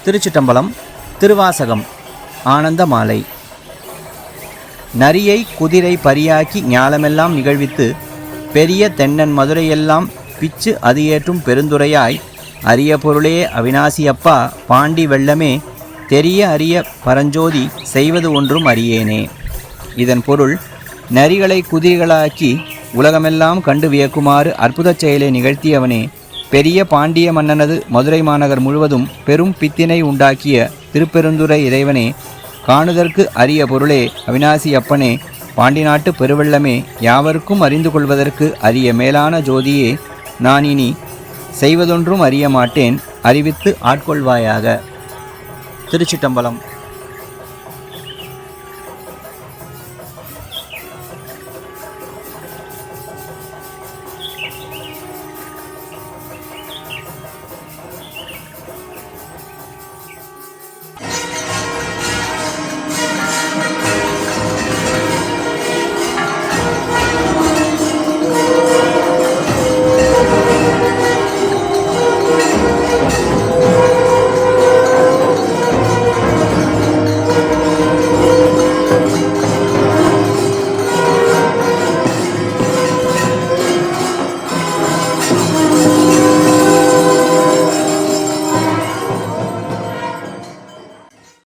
திருச்சிட்டம்பலம். திருவாசகம். ஆனந்த மாலை. நரியை குதிரை பரியாக்கி ஞாலமெல்லாம் நிகழ்வித்து பெரிய தென்னன் மதுரையெல்லாம் பிச்சு அது ஏற்றும் பெருந்துரையாய் அரிய பொருளே அவிநாசியப்பா பாண்டி வெள்ளமே தெரிய அரிய பரஞ்சோதி செய்வது ஒன்றும் அறியேனே. இதன் பொருள், நரிகளை குதிரைகளாக்கி உலகமெல்லாம் கண்டு வியக்குமாறு அற்புதச் செயலை நிகழ்த்தியவனே, பெரிய பாண்டிய மன்னனது மதுரை மாநகர் முழுவதும் பெரும் பித்தினை உண்டாக்கிய திருப்பெருந்துறை இறைவனே, காணுதற்கு அரிய பொருளே அவிநாசி அப்பனே, பாண்டி நாட்டு பெருவெள்ளமே, யாவருக்கும் அறிந்து கொள்வதற்கு அரிய மேலான ஜோதியே, நான் இனி செய்வதொன்றும் அறிய மாட்டேன், அறிவித்து ஆட்கொள்வாயாக. திருச்சிட்டம்பலம்.